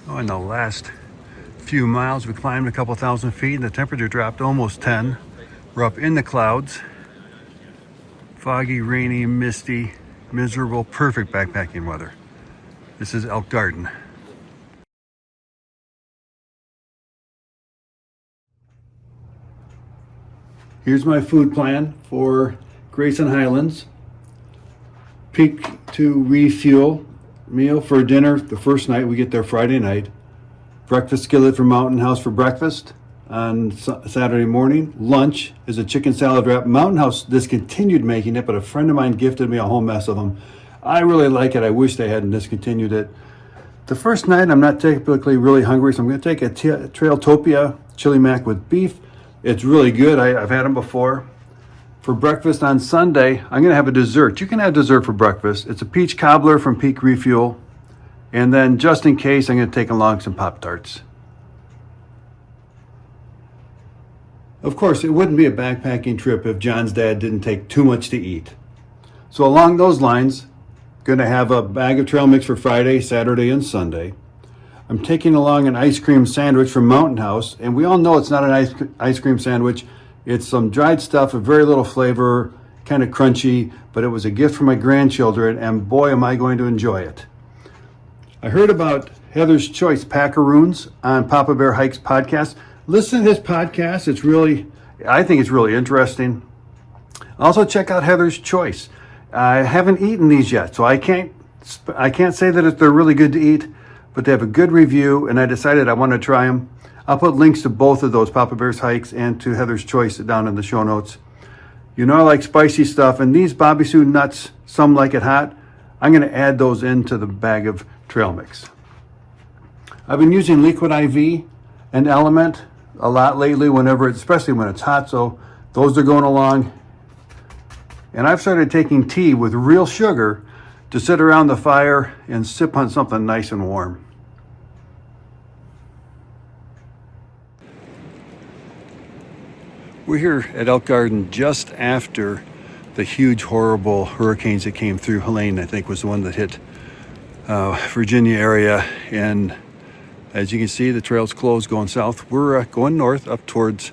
Oh, in the last few miles, we climbed a couple thousand feet and the temperature dropped almost 10. We're up in the clouds. Foggy, rainy, misty, miserable, perfect backpacking weather. This is Elk Garden. Here's my food plan for Grayson Highlands. Peak to refuel meal for dinner the first night. We get there Friday night. Breakfast skillet from Mountain House for breakfast on Saturday morning. Lunch is a chicken salad wrap. Mountain House discontinued making it, but a friend of mine gifted me a whole mess of them. I really like it. I wish they hadn't discontinued it. The first night, I'm not typically really hungry, so I'm going to take a Trailtopia chili mac with beef. It's really good. I've had them before. For breakfast on Sunday, I'm going to have a dessert. You can have dessert for breakfast. It's a peach cobbler from Peak Refuel. And then just in case, I'm going to take along some Pop-Tarts. Of course, it wouldn't be a backpacking trip if John's dad didn't take too much to eat. So along those lines, going to have a bag of trail mix for Friday, Saturday, and Sunday. I'm taking along an ice cream sandwich from Mountain House, and we all know it's not an ice cream sandwich. It's some dried stuff with very little flavor, kind of crunchy, but it was a gift for my grandchildren, and boy, am I going to enjoy it. I heard about Heather's Choice Packaroons on Papa Bear Hikes podcast. Listen to his podcast. I think it's really interesting. Also check out Heather's Choice. I haven't eaten these yet, so I can't say that they're really good to eat, but they have a good review, and I decided I want to try them. I'll put links to both of those Papa Bear's Hikes and to Heather's Choice down in the show notes. You know I like spicy stuff, and these Bobby Sue nuts, some like it hot. I'm going to add those into the bag of trail mix. I've been using Liquid IV and Element a lot lately, especially when it's hot, so those are going along. And I've started taking tea with real sugar to sit around the fire and sip on something nice and warm. We're here at Elk Garden just after the huge, horrible hurricanes that came through. Helene, I think, was the one that hit Virginia area. And as you can see, the trail's closed going south. We're going north up towards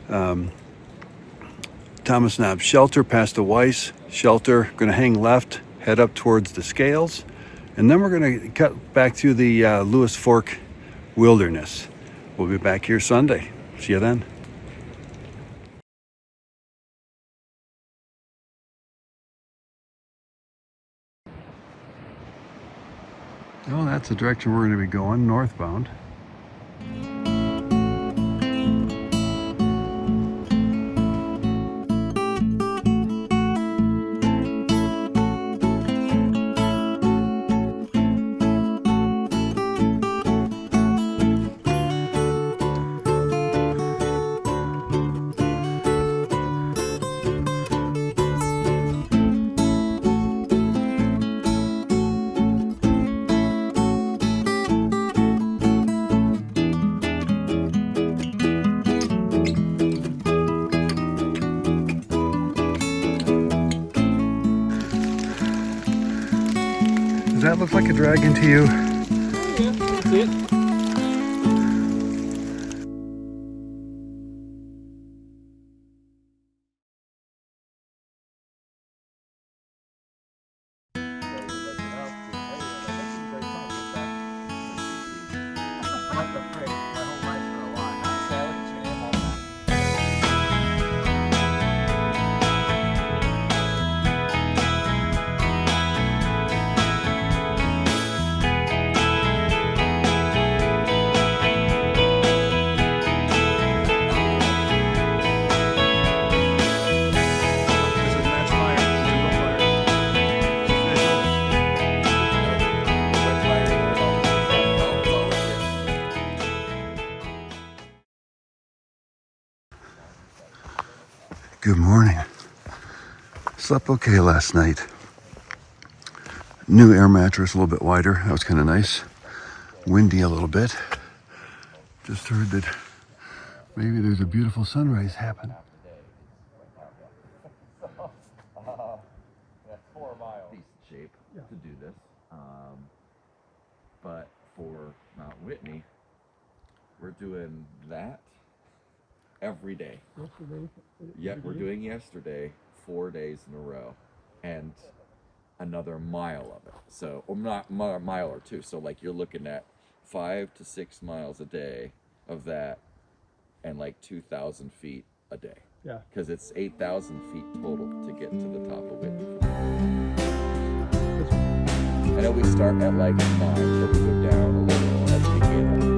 Thomas Knob's Shelter, past the Weiss Shelter. Going to hang left, head up towards the Scales. And then we're going to cut back through the Lewis Fork Wilderness. We'll be back here Sunday. See you then. Well, that's the direction we're going to be going, northbound. Does that look like a dragon to you? Oh yeah, I see it. Good morning. Slept okay last night. New air mattress, a little bit wider. That was kind of nice. Windy a little bit. Just heard that maybe there's a beautiful sunrise happening. That's 4 miles. Decent shape to do this. But Whitney, we're doing that every day. Yesterday. Yet we're doing yesterday 4 days in a row, and another mile of it. So, or not a mile or two. So, like, you're looking at 5 to 6 miles a day of that, and like 2,000 feet a day. Yeah. Because it's 8,000 feet total to get to the top of Whitney. I know we start at like 9, but we go down a little as we get up.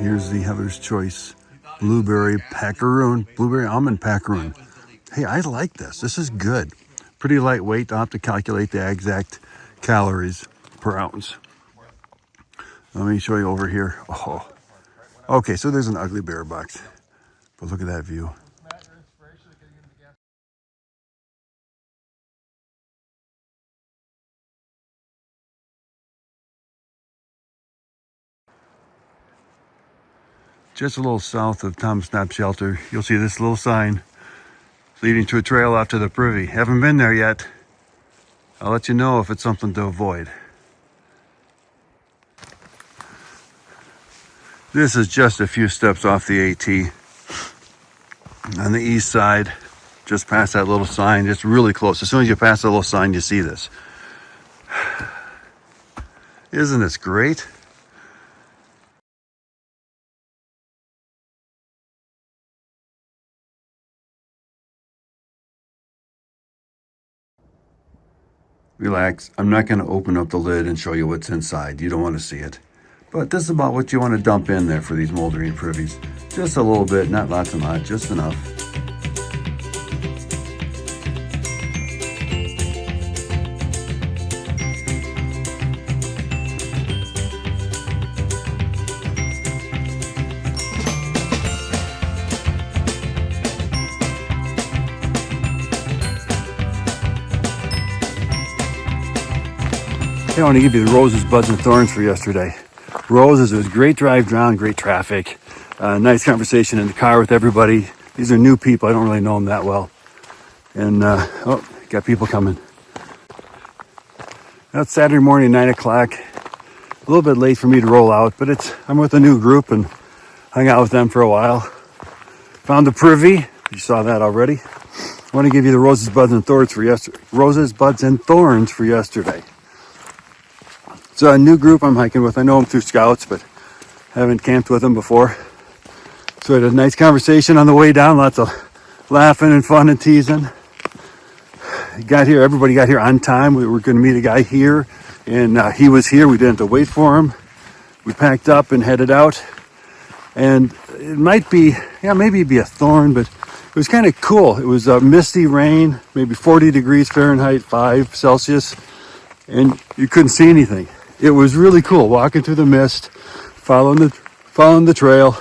Here's the Heather's Choice blueberry packaroon, blueberry almond packaroon. Hey, I like this. This is good. Pretty lightweight. I'll have to calculate the exact calories per ounce. Let me show you over here. Oh, okay, so there's an ugly bear box. But look at that view. Just a little south of Tom's Knot Shelter, you'll see this little sign leading to a trail off to the Privy. Haven't been there yet. I'll let you know if it's something to avoid. This is just a few steps off the AT on the east side, just past that little sign. It's really close. As soon as you pass that little sign, you see this. Isn't this great? Relax. I'm not going to open up the lid and show you what's inside. You don't want to see it. But this is about what you want to dump in there for these moldering privies. Just a little bit, not lots and lots, just enough. Hey, I want to give you the roses, buds, and thorns for yesterday. Roses, it was a great drive down, great traffic. Nice conversation in the car with everybody. These are new people. I don't really know them that well. And, oh, got people coming. That's Saturday morning, 9 o'clock. A little bit late for me to roll out, but I'm with a new group and hung out with them for a while. Found the Privy. You saw that already. I want to give you the roses, buds, and thorns for yesterday. Roses, buds, and thorns for yesterday. It's a new group I'm hiking with. I know them through Scouts, but haven't camped with them before. So we had a nice conversation on the way down. Lots of laughing and fun and teasing. Everybody got here on time. We were going to meet a guy here, and he was here. We didn't have to wait for him. We packed up and headed out. And it might be, maybe it'd be a thorn, but it was kind of cool. It was misty rain, maybe 40 degrees Fahrenheit, 5 Celsius, and you couldn't see anything. It was really cool walking through the mist, following the trail.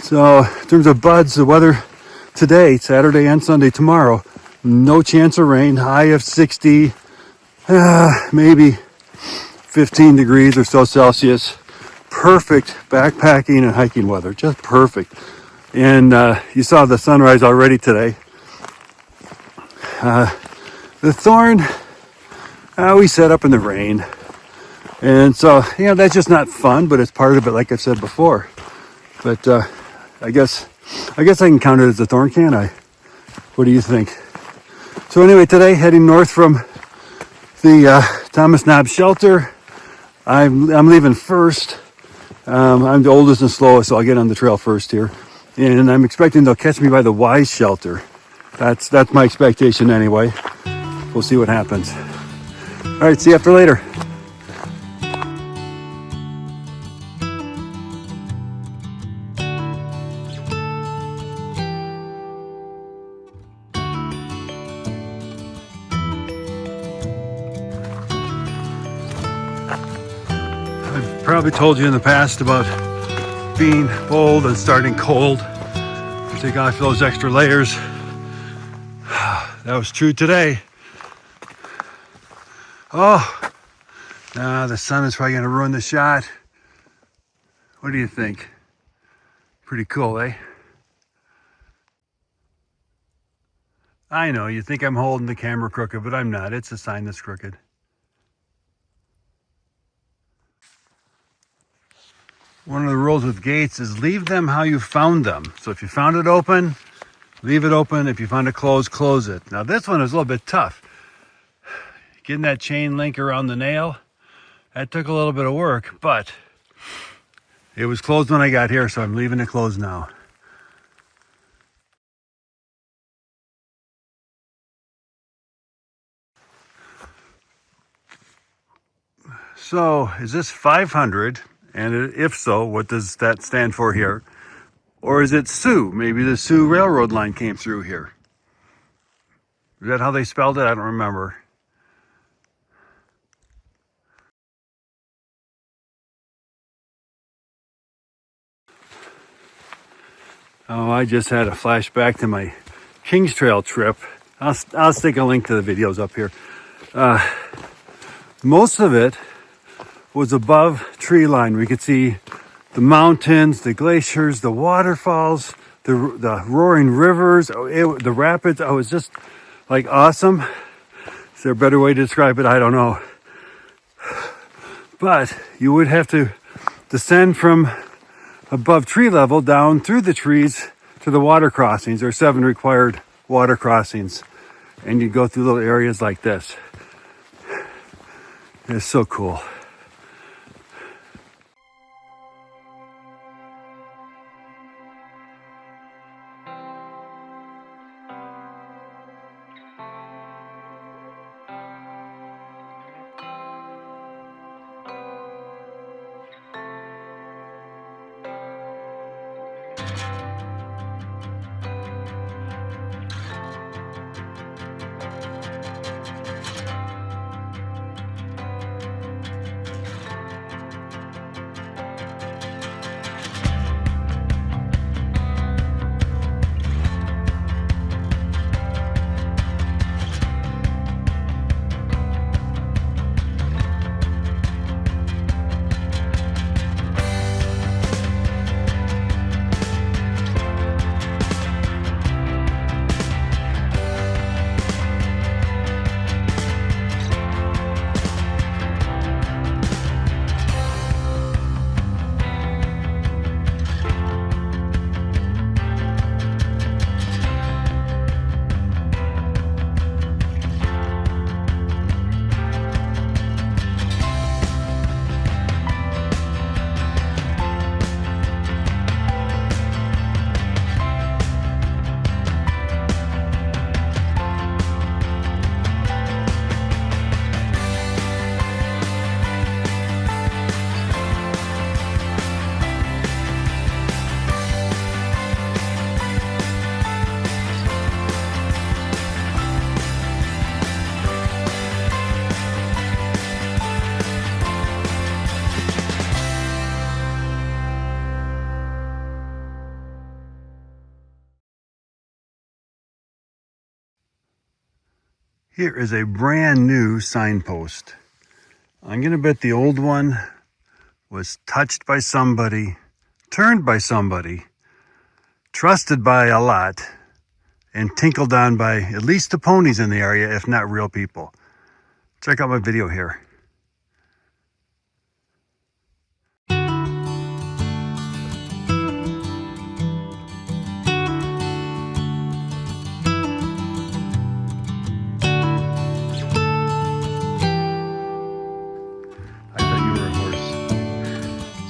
So in terms of buds, the weather today, Saturday and Sunday, tomorrow, no chance of rain, high of 60, maybe 15 degrees or so Celsius. Perfect backpacking and hiking weather, just perfect. And you saw the sunrise already today. The thorn, we set up in the rain. And so, that's just not fun, but it's part of it, like I've said before. But I guess I can count it as a thorn, can't I? What do you think? So anyway, today heading north from the Thomas Knob Shelter. I'm leaving first. I'm the oldest and slowest, so I'll get on the trail first here. And I'm expecting they'll catch me by the Wise Shelter. That's my expectation anyway. We'll see what happens. All right, see you after later. probably told you in the past about being bold and starting cold. You take off those extra layers. That was true today. Oh, the sun is probably gonna ruin the shot. What do you think? Pretty cool, eh? I know, you think I'm holding the camera crooked, but I'm not. It's a sign that's crooked. One of the rules with gates is leave them how you found them. So if you found it open, leave it open. If you found it closed, close it. Now this one is a little bit tough. Getting that chain link around the nail, that took a little bit of work, but it was closed when I got here, so I'm leaving it closed now. So is this 500? And if so, what does that stand for here? Or is it Sioux? Maybe the Sioux Railroad line came through here. Is that how they spelled it? I don't remember. Oh, I just had a flashback to my Kings Trail trip. I'll stick a link to the videos up here. Most of it was above tree line. We could see the mountains, the glaciers, the waterfalls, the roaring rivers, the rapids. Oh, it was just like awesome. Is there a better way to describe it? I don't know. But you would have to descend from above tree level down through the trees to the water crossings. There are 7 required water crossings. And you go through little areas like this. It's so cool. Here is a brand new signpost. I'm gonna bet the old one was touched by somebody, turned by somebody, trusted by a lot, and tinkled on by at least the ponies in the area, if not real people. Check out my video here.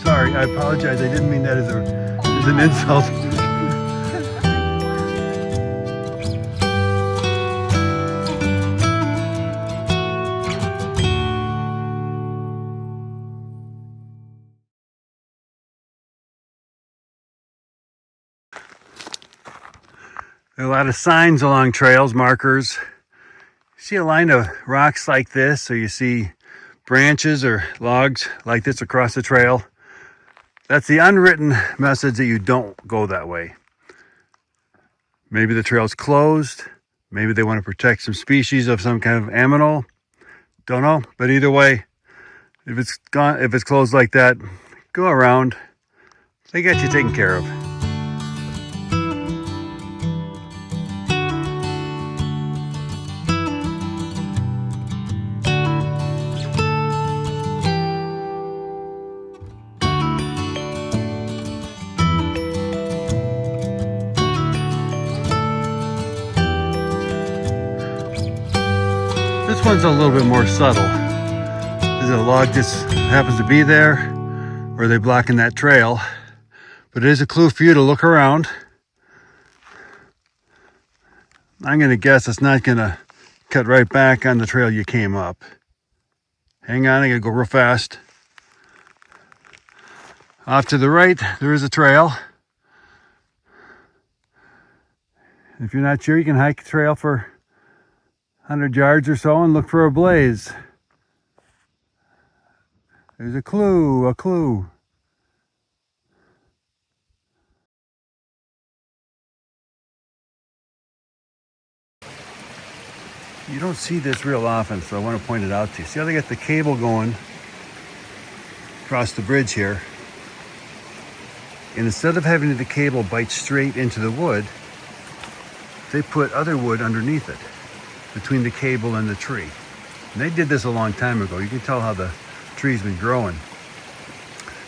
Sorry, I apologize. I didn't mean that as an insult. There are a lot of signs along trails, markers. You see a line of rocks like this, so you see branches or logs like this across the trail, that's the unwritten message that you don't go that way. Maybe the trail's closed. Maybe they want to protect some species of some kind of aminal. Don't know. But either way, if it's closed like that, go around. They got you taken care of. This one's a little bit more subtle. There's a log just happens to be there, or they're blocking that trail. But it is a clue for you to look around. I'm going to guess it's not going to cut right back on the trail you came up. Hang on, I got to go real fast. Off to the right, there is a trail. If you're not sure, you can hike the trail for 100 yards or so and look for a blaze. There's a clue, a clue. You don't see this real often, so I want to point it out to you. See how they got the cable going across the bridge here? And instead of having the cable bite straight into the wood, they put other wood underneath it, between the cable and the tree. And they did this a long time ago. You can tell how the tree's been growing.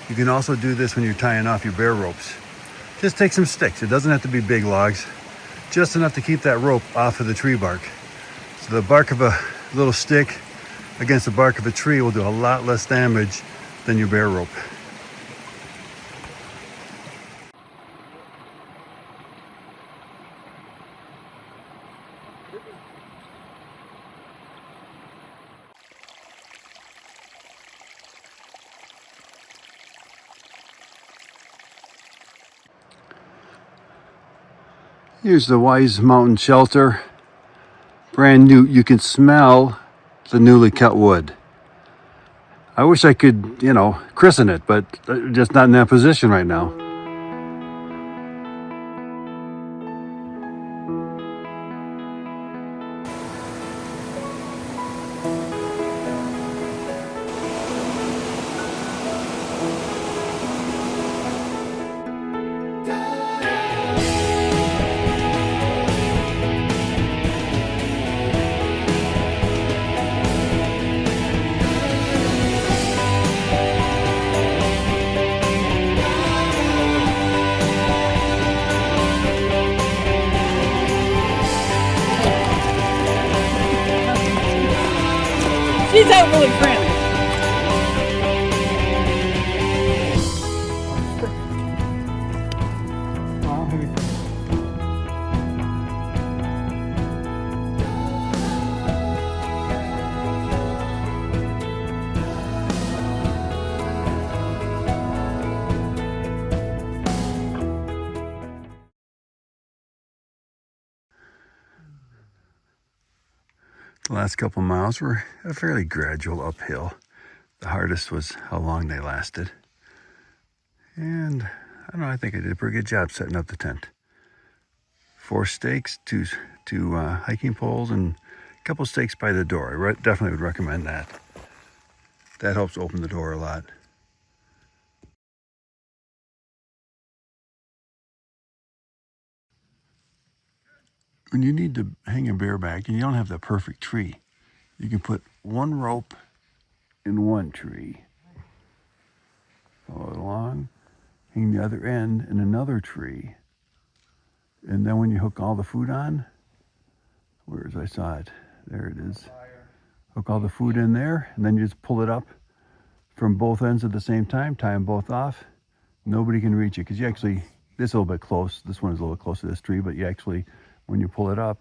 You can also do this when you're tying off your bear ropes. Just take some sticks. It doesn't have to be big logs, just enough to keep that rope off of the tree bark. So the bark of a little stick against the bark of a tree will do a lot less damage than your bear rope. Here's the Wise Mountain Shelter. Brand new. You can smell the newly cut wood. I wish I could, christen it, but just not in that position right now. She's out really friendly. The last couple miles were a fairly gradual uphill. The hardest was how long they lasted. And I don't know, I think I did a pretty good job setting up the tent. 4 stakes, two hiking poles, and a couple stakes by the door. I definitely would recommend that. That helps open the door a lot. When you need to hang a bear back and you don't have the perfect tree, you can put one rope in one tree, follow it along, hang the other end in another tree, and then when you hook all the food on, I saw it, there it is, hook all the food in there, and then you just pull it up from both ends at the same time, tie them both off. Nobody can reach it, because you actually, this is a little bit close, this one is a little close to this tree, but you actually, when you pull it up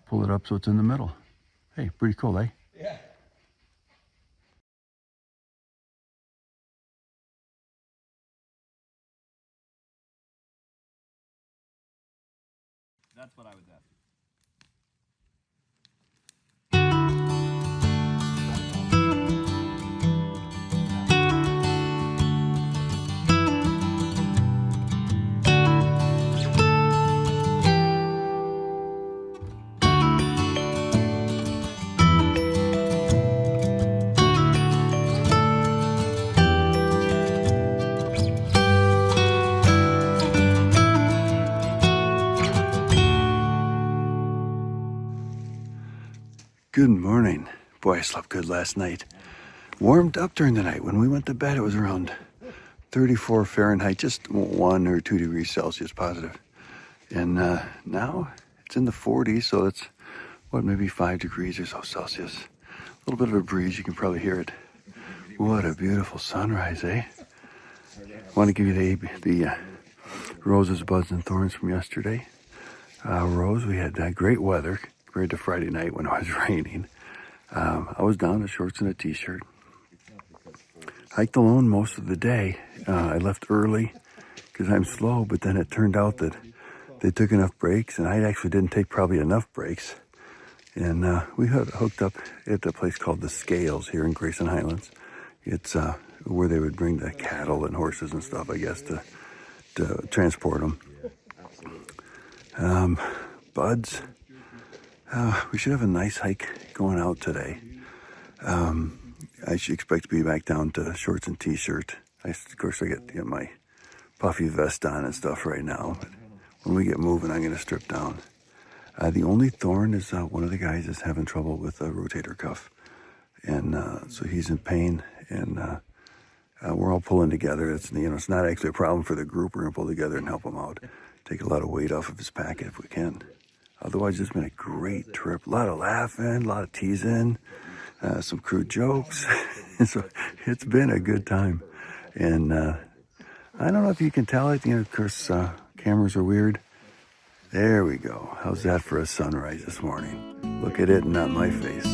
so it's in the middle. Hey, pretty cool, eh? Yeah. That's what I was asking. Good morning. Boy, I slept good last night. Warmed up during the night. When we went to bed, it was around 34 Fahrenheit, just 1 or 2 degrees Celsius positive. And now it's in the 40s, so it's, maybe 5 degrees or so Celsius. A little bit of a breeze, you can probably hear it. What a beautiful sunrise, eh? I want to give you the roses, buds, and thorns from yesterday. Rose, we had great weather compared to Friday night when it was raining. I was down in shorts and a t-shirt. Hiked alone most of the day. I left early because I'm slow, but then it turned out that they took enough breaks, and I actually didn't take probably enough breaks. And we hooked up at a place called the Scales here in Grayson Highlands. It's where they would bring the cattle and horses and stuff, I guess, to transport them. Buds. We should have a nice hike going out today. I should expect to be back down to shorts and t-shirt. Of course, I get my puffy vest on and stuff right now. But when we get moving, I'm going to strip down. The only thorn is one of the guys is having trouble with a rotator cuff. And so he's in pain, and we're all pulling together. It's not actually a problem for the group. We're going to pull together and help him out. Take a lot of weight off of his packet if we can. Otherwise, it's been a great trip. A lot of laughing, a lot of teasing, some crude jokes. So it's been a good time. And I don't know if you can tell it. Of course, cameras are weird. There we go. How's that for a sunrise this morning? Look at it and not my face.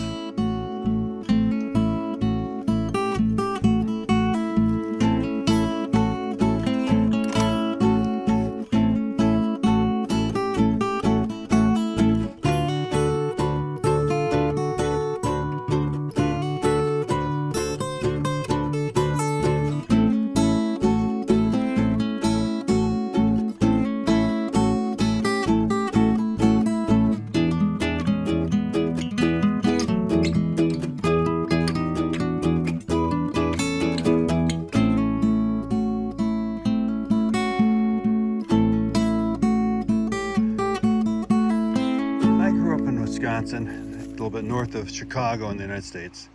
Wisconsin, a little bit north of Chicago in the United States.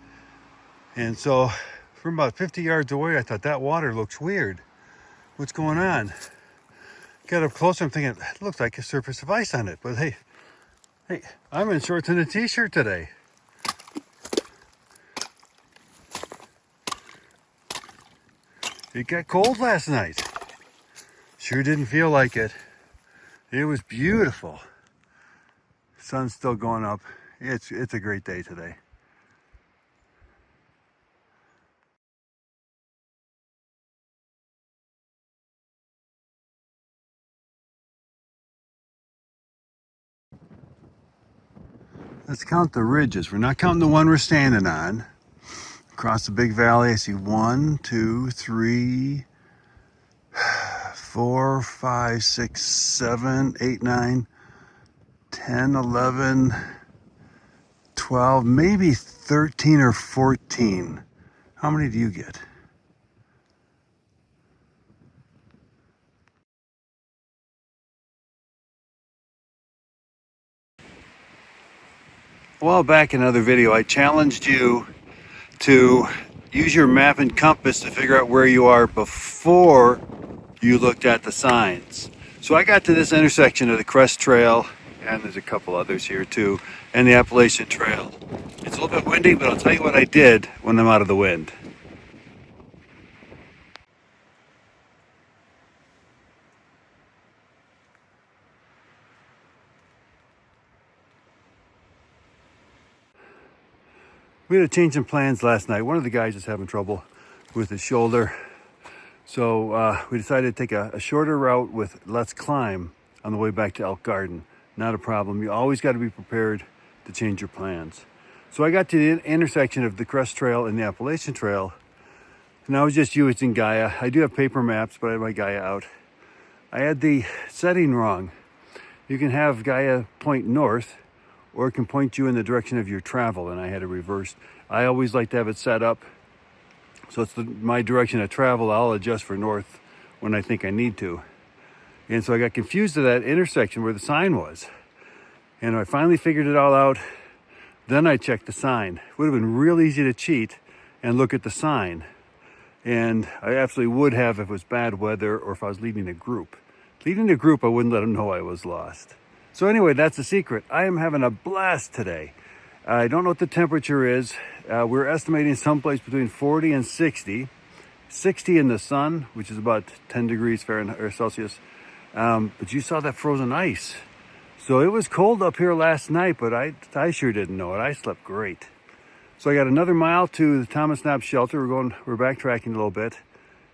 And so from about 50 yards away, I thought that water looks weird. What's going on? Got up closer, I'm thinking, it looks like a surface of ice on it. But hey, I'm in shorts and a t-shirt today. It got cold last night. Sure didn't feel like it. It was beautiful. Sun's still going up. It's a great day today. Let's count the ridges. We're not counting the one we're standing on. Across the big valley, I see 1, 2, 3, 4, 5, 6, 7, 8, 9, 10, 11, 12, maybe 13 or 14. How many do you get? A while back in another video, I challenged you to use your map and compass to figure out where you are before you looked at the signs. So I got to this intersection of the Crest Trail, and there's a couple others here too, and the Appalachian Trail. It's a little bit windy, but I'll tell you what I did when I'm out of the wind. We had a change in plans last night. One of the guys is having trouble with his shoulder. So we decided to take a shorter route with Let's Climb on the way back to Elk Garden. Not a problem. You always got to be prepared to change your plans. So I got to the intersection of the Crest Trail and the Appalachian Trail, and I was just using Gaia. I do have paper maps, but I had my Gaia out. I had the setting wrong. You can have Gaia point north, or it can point you in the direction of your travel, and I had it reversed. I always like to have it set up so it's my direction of travel. I'll adjust for north when I think I need to. And so I got confused at that intersection where the sign was. And I finally figured it all out. Then I checked the sign. It would have been real easy to cheat and look at the sign. And I absolutely would have if it was bad weather or if I was leading a group. Leading a group, I wouldn't let them know I was lost. So anyway, that's the secret. I am having a blast today. I don't know what the temperature is. We're estimating someplace between 40 and 60. 60 in the sun, which is about 10 degrees Fahrenheit or Celsius. But you saw that frozen ice. So it was cold up here last night, but I sure didn't know it. I slept great. So I got another mile to the Thomas Knapp shelter. We're backtracking a little bit.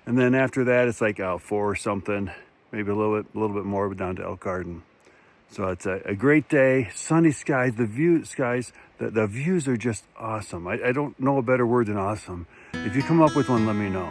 And then after that, it's like 4 or something, maybe a little bit more, but down to Elk Garden. So it's a great day, sunny skies, the views are just awesome. I don't know a better word than awesome. If you come up with one, let me know.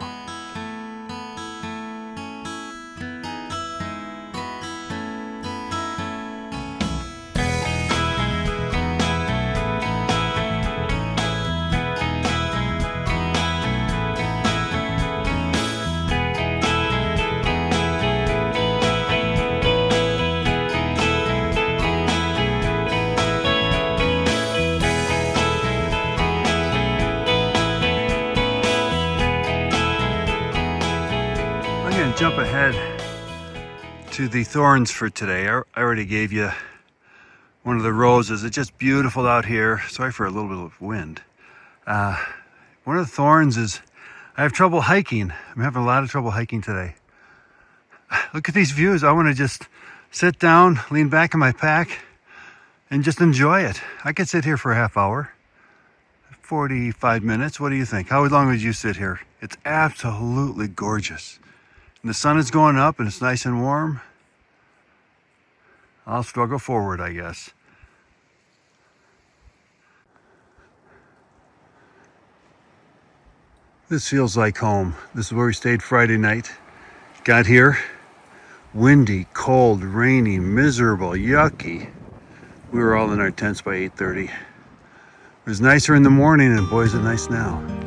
Jump ahead to the thorns for today. I already gave you one of the roses. It's just beautiful out here. Sorry for a little bit of wind. One of the thorns is I have trouble hiking. I'm having a lot of trouble hiking today. Look at these views. I want to just sit down, lean back in my pack, and just enjoy it. I could sit here for a half hour, 45 minutes. What do you think? How long would you sit here? It's absolutely gorgeous. And the sun is going up and it's nice and warm. I'll struggle forward, I guess. This feels like home. This is where we stayed Friday night. Got here, windy, cold, rainy, miserable, yucky. We were all in our tents by 8:30. It was nicer in the morning and boy is it nice now.